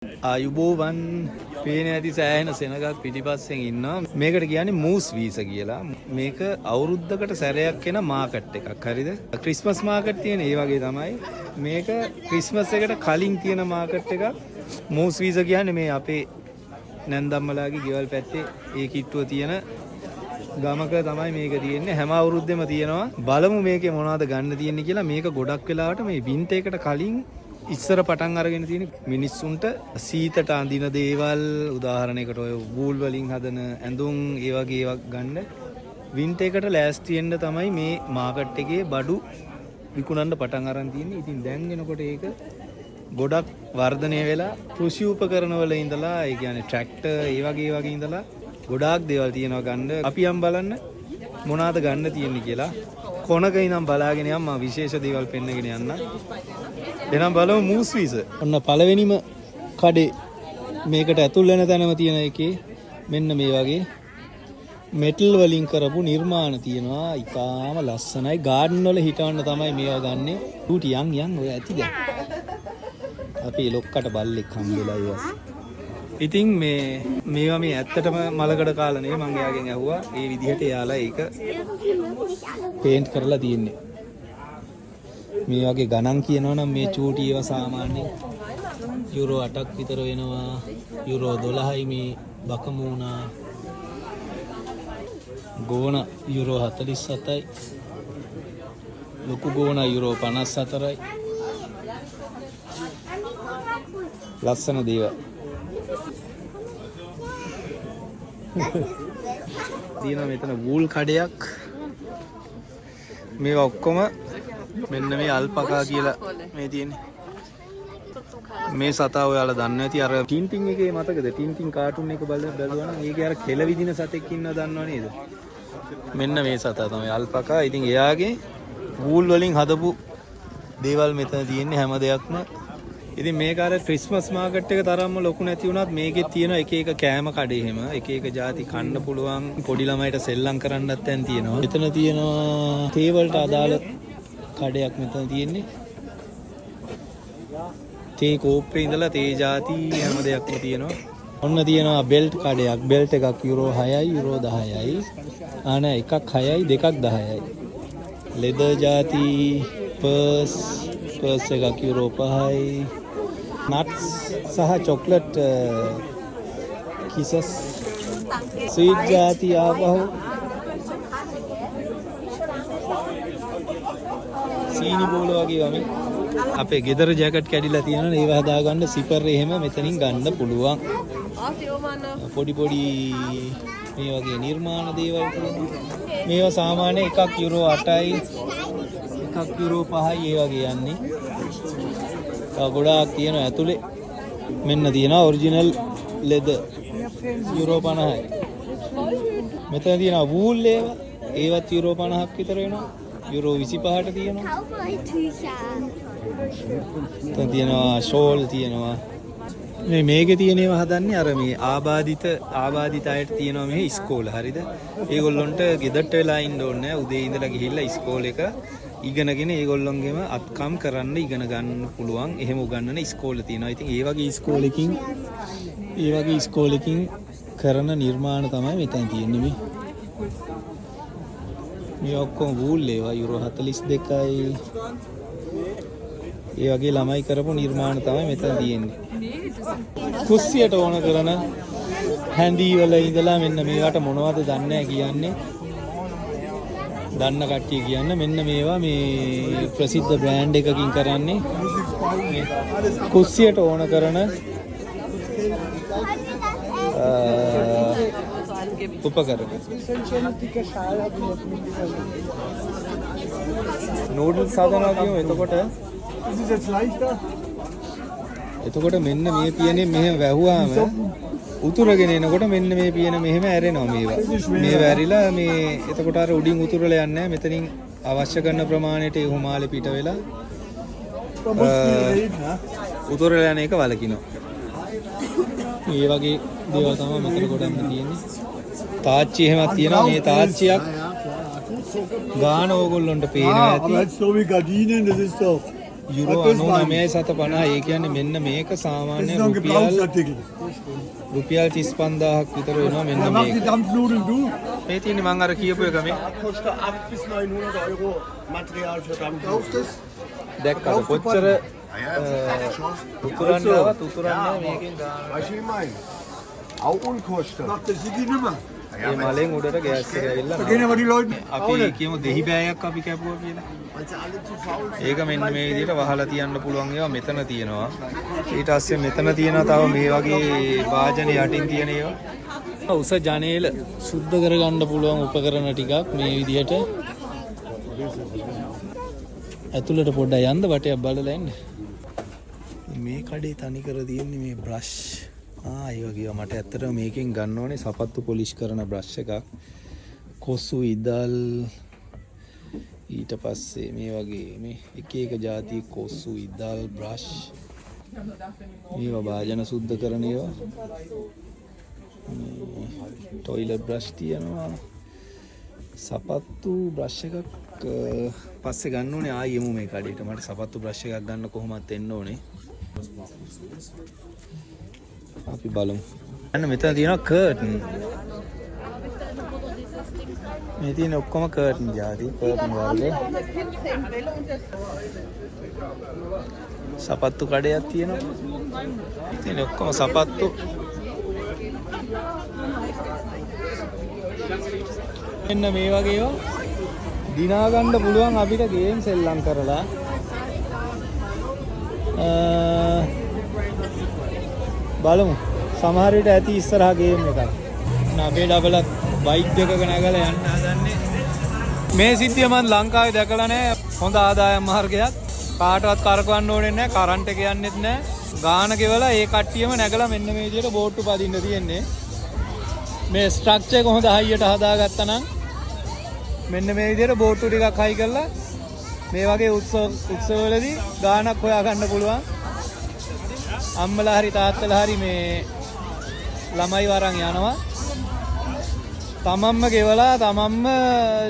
ආයුබෝවන් පේන ඇති සෑහෙන සෙනගක් පිටිපස්සෙන් ඉන්නවා. මේකට කියන්නේ මූස් වීසා කියලා. මේක අවුරුද්දකට සැරයක් එන මාකට් එකක්. හරිද? ක්‍රිස්මස් මාකට් තියෙන ඒ වගේ තමයි. මේක ක්‍රිස්මස් එකට කලින් තියෙන මාකට් එකක්. මූස් වීසා කියන්නේ මේ අපේ නැන්දම්මලාගේ ගෙවල් පැත්තේ ඒ කිට්ටුව තියෙන ගමක තමයි මේක තියෙන්නේ. හැම අවුරුද්දෙම තියෙනවා. බලමු මේකේ මොනවද ගන්න තියෙන්නේ කියලා. මේක ගොඩක් වෙලාවට මේ වින්ටර් එකට කලින් ඉස්සර පටන් අරගෙන තියෙන මිනිස්සුන්ට සීතට අඳින දේවල්, උදාහරණයකට ඔය වූල් වලින් හදන ඇඳුම් ඒ වගේ ඒවා ගන්න වින්ටර් එකට ලෑස්ති වෙන්න තමයි මේ මාකට් එකේ බඩු විකුණන්න පටන් අරන් තියෙන්නේ. ඉතින් දැන් එනකොට ඒක ගොඩක් වර්ධනය වෙලා කෘෂි උපකරණ වල ඉඳලා ඒ කියන්නේ ට්‍රැක්ටර් ඒ වගේ ඉඳලා ගොඩාක් දේවල් තියෙනවා ගන්න. අපි යම් බලන්න මොනවාද ගන්න තියෙන්නේ කියලා. කොනක ඉඳන් බලාගෙන යම් මා විශේෂ දේවල් පෙන්නගෙන යන්න. එනම් බලමු මූස් වීසා. ඔන්න පළවෙනිම කඩේ මේකට ඇතුල් වෙන තැනම තියෙන එකේ මෙන්න මේ වගේ මෙටල් වලින් කරපු නිර්මාණ තියෙනවා. ඉතාලම ලස්සනයි. ගාඩන් වල හිටවන්න තමයි මේවා ගන්නෙ. ඌටි යන් ඔය ඇති දැන්. අපි ලොක්කට බල්ලෙක් හම්බෙලා ඉවස්. ඉතින් මේවා මේ ඇත්තටම මලකඩ කාලා නෙවෙයි. මං එයාගෙන් ඇහුවා ඒ විදිහට එයාලා ඒක පේන්ට් කරලා තියෙන්නේ. මේ වගේ ගණන් කියනවනම් මේ චූටි ඒවා සාමාන්‍යයෙන් යුරෝ 8ක් විතර වෙනවා. යුරෝ 12යි මේ බකමූණා. ගෝණ යුරෝ 47යි. ලොකු ගෝණ යුරෝ 54යි. ලස්සන දේවල්. දිනවා මෙතන වූල් කඩයක්. මේවා ඔක්කොම මෙන්න මේ අල්පකා කියලා මේ තියෙන්නේ. මේ සතා ඔයාලා දන්නේ නැති අර ටින්ටින් එකේ මතකද? ටින්ටින් කාටුන් එක බලනවා නම් ඒකේ අර කෙල විදින සතෙක් ඉන්නව දන්නව නේද? මෙන්න මේ සතා තමයි අල්පකා. ඉතින් එයාගේ වූල් වලින් හදපු දේවල් මෙතන තියෙන්නේ හැම දෙයක්ම. ඉතින් මේක අර ක්‍රිස්මස් මාකට් එක තරම්ම ලොකු නැති වුණත් මේකේ තියෙන එක එක කෑම කඩේ හැම එක එක ಜಾති කන්න පුළුවන්. පොඩි ළමයිට සෙල්ලම් කරන්නත් දැන් තියෙනවා. මෙතන තියෙනවා තේ වලට අදාළ කඩයක් මෙතන තියෙන්නේ. තේ කෝප්පේ ඉඳලා තේ ಜಾති හැම දෙයක්ම තියෙනවා. ඔන්න තියෙනවා බෙල්ට් කඩයක්. බෙල්ට් එකක් යුරෝ 6යි යුරෝ 10යි. ආන එකක් 6යි දෙකක් 10යි. ලෙදර් ಜಾති පර්ස් එකක් යුරෝ 5යි. නට්ස් සහ චොක්ලට් කිසස් ස්වීට් ಜಾති ආපහු සීනි බෝල වගේ වගේ අපේ ගෙදර ජැකට් කැඩිලා තියෙනවා. ඒව හදාගන්න සිපර් එහෙම මෙතනින් ගන්න පුළුවන්. පොඩි මේ වගේ නිර්මාණ දේවල් තියෙනවා. මේවා සාමාන්‍ය එකක් යුරෝ 8යි එකක් යුරෝ 5යි ඒ වගේ යන්නේ. ගොඩාක් තියෙනවා ඇතුලේ. මෙන්න තියෙනවා ඔරිජිනල් ලෙදර් යුරෝ 50යි. මෙතන තියෙනවා වූල් ඒවත් යුරෝ 50ක් විතර වෙනවා. යුරෝ 25ට තියෙනවා. මෙතන තියෙනවා ෂෝල් තියෙනවා. මේකේ තියෙන ඒවා හදන්නේ අර මේ ආබාධිත අයට තියෙනවා මේ ඉස්කෝල. හරිද? ඒගොල්ලොන්ට ගෙදරට වෙලා ඉන්න ඕනේ නැහැ. උදේ ඉඳලා ගිහිල්ලා ඉස්කෝල එක ඉගෙනගෙන ඒගොල්ලොන්ගෙම අත්කම් කරන්න ඉගෙන ගන්න පුළුවන්. එහෙම උගන්වන ඉස්කෝල තියෙනවා. ඉතින් ඒ වගේ ඉස්කෝලකින් කරන නිර්මාණ තමයි මෙතන තියෙන්නේ. මේ ඔක්කොම වූල් ඒවා යුරෝ 42යි. ඒ වගේ ළමයි කරපු නිර්මාණ තමයි මෙතන තියෙන්නේ. කුස්සියට ඕන කරන හැන්ඩි වල ඉඳලා මෙන්න මේවට මොනවද දන්නේ නැහැ කියන්නේ. දන්න කට්ටිය කියන්න මෙන්න මේවා මේ ප්‍රසිද්ධ බ්‍රෑන්ඩ් එකකින් කරන්නේ කුස්සියට ඕන කරන උපකරණ. නූඩල්ස් හදනවා කියමු. එතකොට මෙන්න මේ පියනේ මෙහෙම වැහුවාම උතුරගෙන එනකොට මෙන්න මේ පියන මෙහෙම ඇරෙනවා මේවා. මේවා ඇරිලා මේ එතකොට අර උඩින් උතුරලා යන්නේ නැහැ. මෙතනින් අවශ්‍ය කරන ප්‍රමාණයට ඒ හුමාලේ පිට වෙලා උතුරලා යන එක වලකිනවා. මේ වගේ දේවල් තමයි මෙතන ගොඩක්ම තියෙන්නේ. තාච්චි එහෙමත් තියෙනවා. මේ තාච්චියක් ගාන ඕගොල්ලොන්ට පේනවා ඇති. යුරෝ 99.50. ඒ කියන්නේ මෙන්න මේක සාමාන්‍ය රුපියල් 35000ක් විතර වෙනවා මෙන්න මේක. මේ තියෙන්නේ මම අර කියපු එක මේ. Kostet 800 bis 900 Euro Material für Dampfdüsen. දැක්කද කොච්චර උතුරන්නවත් උතුරන්නේ මේකෙන් ගන්න. Weißt du, wie ich meine? Auch Unkosten. Macht das die Nummer? මේ මලෙන් උඩට ගෑස් එක ඇවිල්ලා Gehen aber die Leute. අපි කියමු දෙහි බෑයක් අපි කැපුවා කියලා. Weil sie alle zu faul sind. ඒක මෙන්න මේ විදිහට වහලා තියන්න පුළුවන් ඒවා මෙතන තියෙනවා. ඊට පස්සේ මෙතන තියෙනවා තව මේ වගේ වාජන යටින් තියෙන ඒවා. උස ජනේල සුද්ධ කරගන්න පුළුවන් උපකරණ ටිකක් මේ විදිහට. ඇතුළට පොඩ්ඩක් යන්න වටයක් බලලා එන්න. මේ කඩේ තනි කර තියෙන්නේ මේ බ්‍රෂ්. ඒ වගේ මට ඇත්තටම මේකෙන් ගන්න ඕනේ සපත්තු පොලිෂ් කරන බ්‍රෂ් එකක්. කොසු ඉදල් ඊට පස්සේ මේ වගේ මේ එක එක જાති කොසු ඉදල් බ්‍රෂ් මේවා භාජන සුද්ධ කරන ඒවා. ටොයිලට් බ්‍රෂ් තියෙනවා. සපත්තු බ්‍රෂ් එකක් පස්සේ ගන්න ඕනේ ආයෙම මේ කඩේට. මට සපත්තු බ්‍රෂ් එකක් ගන්න කොහොමද එන්න ඕනේ. අපි බලමු. අන්න මෙතන තියෙනවා කර්ටන්. මේ තියෙන ඔක්කොම කර්ටන් જાති කර්ටන් වර්ග. සපත්තු කඩයක් තියෙනවා. තියෙන ඔක්කොම සපත්තු. මෙන්න මේ වගේ ඒවා දිනා ගන්න පුළුවන් අපිට ගේම් සෙල්ලම් කරලා. බලමු සමහර විට ඇති ඉස්සරහා ගේම් එකක්. අපේ ඩබලත් බයික් එකක නැගලා යන්න හදන්නේ. මේ සිද්ධිය මම ලංකාවේ දැකලා නැහැ. හොඳ ආදායම් මාර්ගයක්. කාටවත් කරකවන්න ඕනේ නැහැ. කරන්ට් එක යන්නෙත් නැහැ. ගාන ගෙවලා ඒ කට්ටියම නැගලා මෙන්න මේ විදිහට බෝට්ටු පදින්න තියෙන්නේ. මේ ස්ට්‍රක්චර් එක හොඳ හයියට හදාගත්තා නම් මෙන්න මේ විදිහට බෝට්ටු ටිකක් හයි කරලා මේ වගේ උත්සවවලදී ගානක් හොයා ගන්න පුළුවන්. අම්මලා හරි තාත්තලා හරි මේ ළමයි වරන් යනවා. තමන්ම ගෙවලා තමන්ම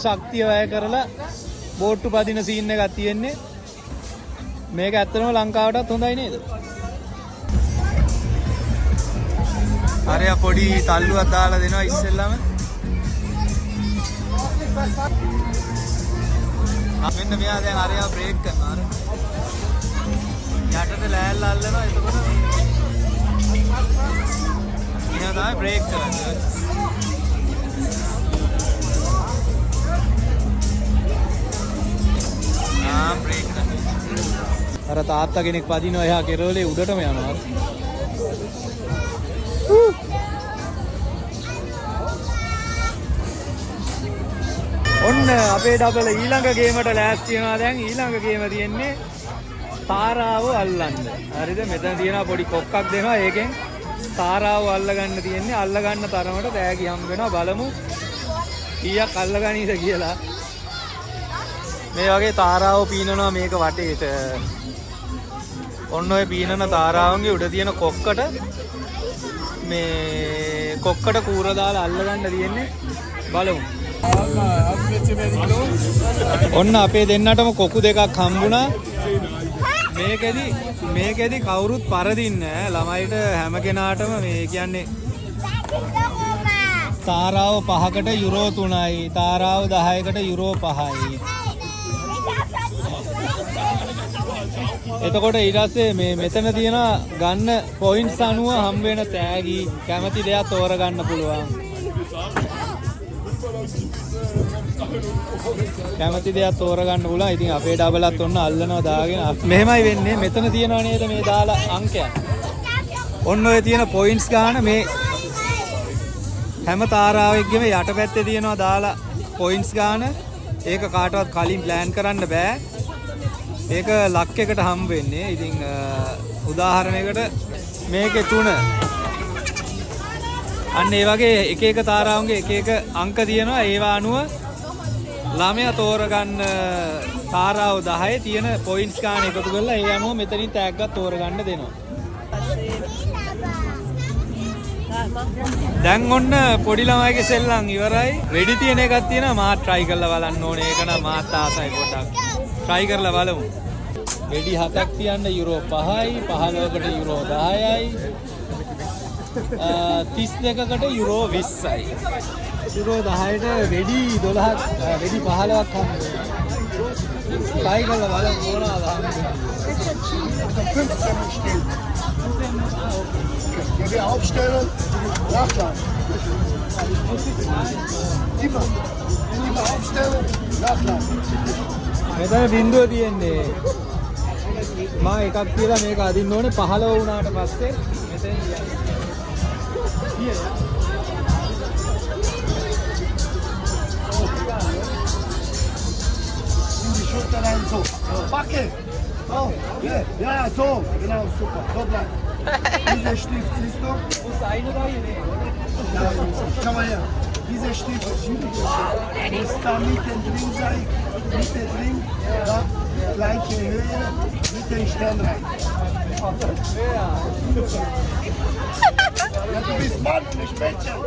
ශක්තිය වැය කරලා බෝට්ටු පදින සීන් එකක් තියෙන්නේ. මේක ඇත්තටම ලංකාවටත් හොඳයි නේද? හරිය පොඩි තල්ලුවක් දාලා දෙනවා ඉස්සෙල්ලාම. මෙන්න මෙයා දැන් හරිය බ්‍රේක් කරනවා. යටට ලෑල්ල අල්ලනවා. එතකොට එහෙනම් තමයි බ්‍රේක් කරන්නේ. බ්‍රේක් කරනවා. අර තාත්තා කෙනෙක් පදිනවා එහා කෙරවලේ උඩටම යනවා. ඔන්න අපේ ඩබල ඊළඟ ගේමට ලෑස්ති වෙනවා. දැන් ඊළඟ ගේම තියෙන්නේ තාරාව අල්ලන්න. හරිද? මෙතන තියෙනවා පොඩි කොක්කක් දෙනවා. ඒකෙන් තාරාව අල්ලගන්න තියෙන්නේ. අල්ලගන්න තරමට තෑගි හම්බ වෙනවා. බලමු කීයක් අල්ලගනීද කියලා. මේ වගේ තාරාව පීනනවා මේක වටේට. ඔන්න ඔය පීනන තාරාවන්ගේ උඩ තියෙන කොක්කට මේ කොක්කට කූර දාලා අල්ලගන්න තියෙන්නේ. බලමු. ඔන්න අපේ දෙන්නටම කොකු දෙකක් හම්බුණා. මේකෙදි කවුරුත් පරදින්නේ නැහැ. ළමයිට හැම කෙනාටම මේ කියන්නේ තාරාව 5කට යුරෝ 3යි. තාරාව 10කට යුරෝ 5යි. එතකොට ඊට පස්සේ මේ මෙතන තියෙන ගන්න පොයින්ට්ස් අනුව හම්බ වෙන තෑගි කැමති දෙයක් තෝරගන්න පුළුවන්. කැමති දෙයක් තෝරගන්න පුළුවන්. ඉතින් අපේ ඩබලත් ඔන්න අල්ලනවා දාගෙන. මෙහෙමයි වෙන්නේ. මෙතන තියෙනව නේද මේ දාලා අංකයක්. ඔන්න ඔය තියෙන පොයින්ට්ස් ගන්න මේ හැම තාරාවෙකම යටපැත්තේ තියෙනවා දාලා පොයින්ට්ස් ගන්න. ඒක කාටවත් කලින් ප්ලෑන් කරන්න බෑ. ඒක ලක් එකට හම්බ වෙන්නේ. ඉතින් උදාහරණයකට මේකේ 3 අන්න ඒ වගේ එක එක තාරාවන්ගේ එක එක අංක තියෙනවා. ඒවා අනුව ළමයා තෝරගන්න තාරාව 10 තියෙන පොයින්ට්ස් ගන්න එකතු කරලා ඒ අනුව මෙතනින් ටැග් එකක් තෝරගන්න දෙනවා. දැන් ඔන්න පොඩි ළමයිගේ සෙල්ලම් ඉවරයි. වෙඩි තියෙන එකක් තියෙනවා. මාත් try කරලා බලන්න ඕනේ. ඒක නම් මාත් ආසයි පොඩ්ඩක්. try කරලා බලමු. වෙඩි 7ක් තියන්න යුරෝ 5යි, 15කට යුරෝ 10යි, 32කට යුරෝ 20යි. යුරෝ 10ට වෙඩි 12ක් වෙඩි 15ක් හම්බ වෙනවා. Try කරලා බලන්න මොනවද හම්බෙන්නේ. Ja, wir aufstellen, nachladen. Immer aufstellen, nachladen. මෙතන බින්දුව තියෙන්නේ. මා එකක් කියලා මේක අදින්න ඕනේ 15 වුණාට පස්සේ මෙතෙන් කියන්නේ. Schulter rein, so. Backe! Oh, ja, ja, so. Genau, super. So bleibt. Dieser Stift, siehst du? Muss eine Reihe nehmen. Ja, schau mal her. Dieser Stift muss da mittendrin sein. Mittendrin, da, gleiche Höhe, mit dem Stern rein. Ja, du bist Mann, nicht Mädchen.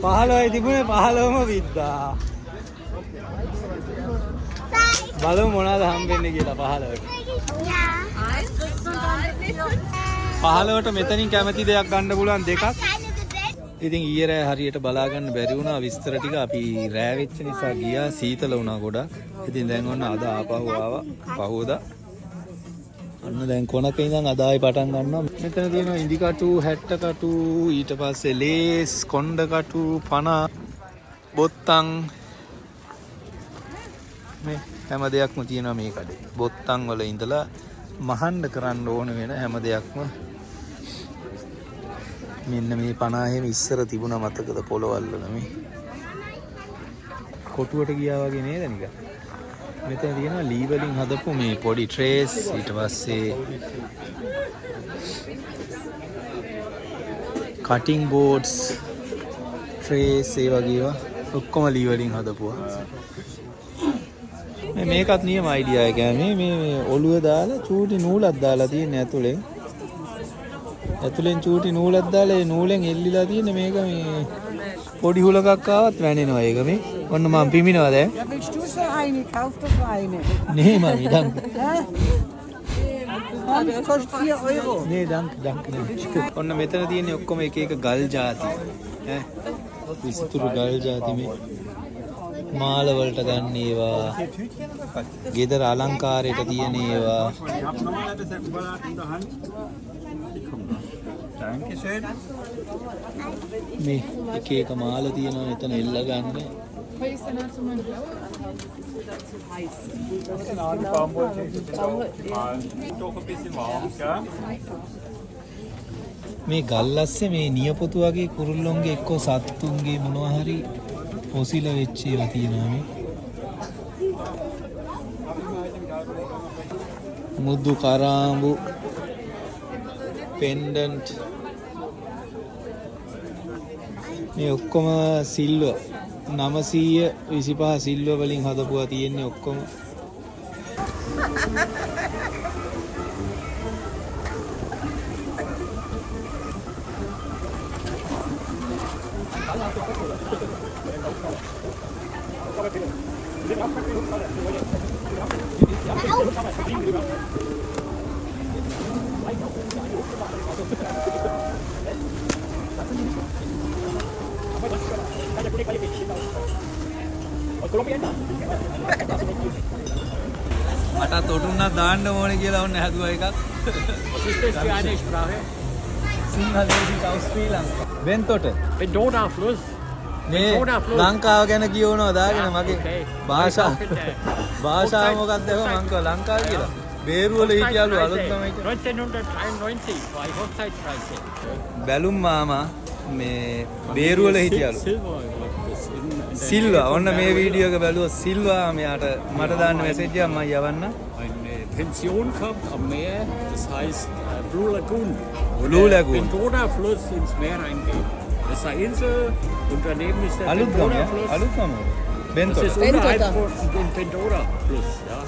පහළොයි තිබුණේ 15ම විද්දා. බලමු මොනවද හම්බෙන්නේ කියලා 15ට. 15ට මෙතනින් කැමති දෙයක් ගන්න පුළුවන් දෙකක්. ඉතින් ඊයේ රෑ හරියට බලා ගන්න බැරි වුණා විස්තර ටික. අපි රෑ වෙච්ච නිසා ගියා, සීතල වුණා ගොඩක්. ඉතින් දැන් ඔන්න අද ආපහු ආවා පහෝදා. අන්න දැන් කොනක ඉඳන් අද ආයි පටන් ගන්නවා. මෙතන තියෙනවා ඉඳි කටු, හැට්ට කටු, ඊට පස්සේ ලේස්, කොණ්ඩ කටු, පන, බොත්තම් මේ හැම දෙයක්ම තියෙනවා මේ කඩේ. බොත්තම් වල ඉඳලා මහන්න කරන්න ඕන වෙන හැම දෙයක්ම මෙන්න මේ 50 ඉස්සර තිබුණා මතකද පොළවල් වල මේ කොටුවට ගියා වගේ නේද නිකන්. මෙතන තියෙනවා ලී වලින් හදපු මේ පොඩි ට්‍රේස්, ඊට පස්සේ කටින් බෝඩ්ස්, ට්‍රේස් ඒ වගේ ඒවා ඔක්කොම ලී වලින් හදපුවා. මේකත් නියම අයිඩියා එක. මේ ඔළුව දාලා චූටි නූලක් දාලා තියෙන ඇතුලෙන් චූටි නූලක් දාලා ඒ නූලෙන් එල්ලිලා තියෙන මේක මේ පොඩි හුලකක් ආවත් වැනෙනවා ඒක මේ. ඔන්න මම පිමිනවා දැන්. Ja, willst du so eine? Kauf doch eine. Nee, Mami, danke. Komm, es kostet 4 Euro. Nee, danke. ඔන්න මෙතන තියෙන්නේ ඔක්කොම එක එක ගල් ಜಾති. ඈ විසිතුරු ගල් ಜಾති මේ මාල වලට ගන්න ඒවා, ගෙදර අලංකාරයට තියෙන ඒවා. මේ එක එක මාල තියෙනවා එතන එල්ල ගන්න. මේ ගල්ලස්සේ මේ නියපොතු වගේ කුරුල්ලොන්ගේ එක්කෝ සත්තුන්ගේ මොනවා හරි පොසිල වෙච්ච ඒවා තියෙනවා මේ. මුදු කරාඹු, පෙන්ඩන්ට් මේ ඔක්කොම සිල්වර් 925 සිල්වර් වලින් හදපුවා තියෙන්නේ ඔක්කොම. මට තොටුන්නක් දාන්න ඕනේ කියලා ඔන්න හැදුවා එකක්. සිංහලෙන් අවස්ට්‍රේලියානු ලංකා. බෙන්තොට. Bendona Fluss. මේ ලංකාව ගැන කියවනවා දාගෙන මගේ භාෂාව මොකක්ද මං කව ලංකාව කියලා. බේරුවල හිටියලු අලුත් තමයි. 1993 war ich Hochzeitsreise. බැලුම් මාමා මේ බේරුවල හිටියලු. සිල්වා ඔන්න මේ වීඩියෝ එක බැලුවා සිල්වා මෙයාට මට දාන්න මැසේජ් එකක් මම යවන්න. Eine Pension kommt am Meer, das heißt Blue Lagoon. Wo Blue der Lagoon. Bendona-Fluss ins Meer reingeht. Das ist eine Insel und daneben ist der අලුත් ගම Bendona-Fluss. Aluthgama Das Bentota ist unterhalb von dem Bendona-Fluss. Ja.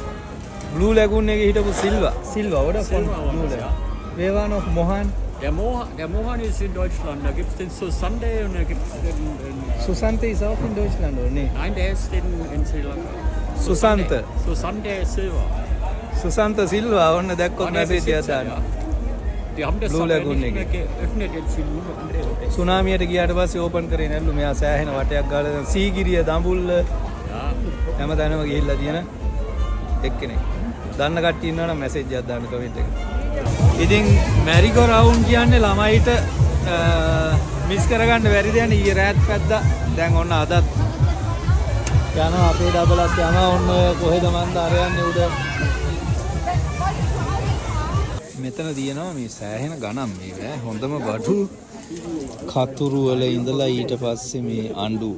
Blue lagoon එකේ හිටපු Silva oder von Silva war Blue das, Lagoon. Wer war noch Mohan? Der Mohan ist in Deutschland. Da gibt es den Susande und da gibt es den Susante ist auch in Deutschland oder nee? nein, der ist in Sri Lanka. Susante. Susande Silva. Susantha Silva ඔන්න දැක්කොත් War der message එකක් Besitzer, දාන්න. ja. Die haben das Blue aber Lagoon nicht mehr එකේ. geöffnet, jetzt sind nur noch andere Hotels. සුනාමියට ගියාට පස්සේ open කරේ නැල්ලු මෙයා සෑහෙන වටයක් ගාලා දැන් සීගිරිය දඹුල්ල Ja. හැම තැනම ගිහිල්ලා තියෙන එක්කෙනෙක්. දන්න කට්ටිය ඉන්නවා නම් මැසේජ් එකක් දාන්න කමෙන්ට් එක. ඉතින් මැරිගෝ රවුන්ඩ් කියන්නේ ළමයිට මිස් කරගන්න බැරි දෙයක් ඊයේ රාත් පැද්දා. දැන් ඔන්න අදත් යනවා අපේ ඩබලත් යනවා ඔන්න කොහෙද මන්ද අර යන්නේ උඩ. මෙතන තියෙනවා මේ සෑහෙන ගණන් මේ හොඳම බඩු කතුරු වල ඉඳලා ඊට පස්සේ මේ අඬු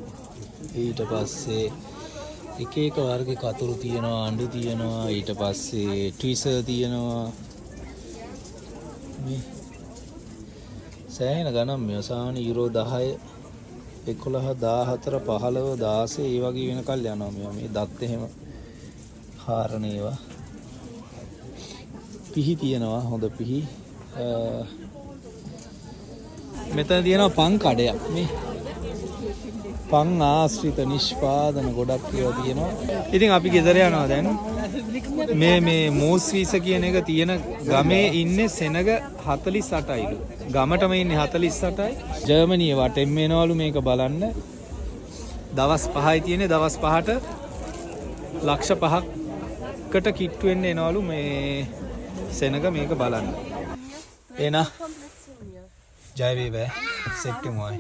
ඊට පස්සේ එක එක වර්ග කතුරු තියෙනවා අඬු තියෙනවා ඊට පස්සේ ට්විසර් තියෙනවා මේ සෑහෙන ගණන් මේ සාමාන්‍ය යුරෝ 10 11 14 15 16 ඒ වගේ වෙනකල් යනවා මේ දත් එහෙම හාරන ඒවා පිහි තියෙනවා හොඳ පිහි මෙතන තියෙනවා පන් කඩයක් මේ පන් ආශ්‍රිත නිෂ්පාදන ගොඩක් ඒවා තියෙනවා ඉතින් අපි ගෙදර යනවා දැන් මේ මූස් වීස කියන එක තියෙන ගමේ ඉන්නේ සෙනග 48යිලු ගමටම ඉන්නේ 48යි ජර්මනිය වටෙන් එනවලු මේක බලන්න දවස් 5යි තියෙන්නේ දවස් 5ට ලක්ෂ 5කට කිට්ටු වෙන්න එනවලු මේ සෙනග මේක බලන්න එන ජය වේවා සෙට්ටුමයි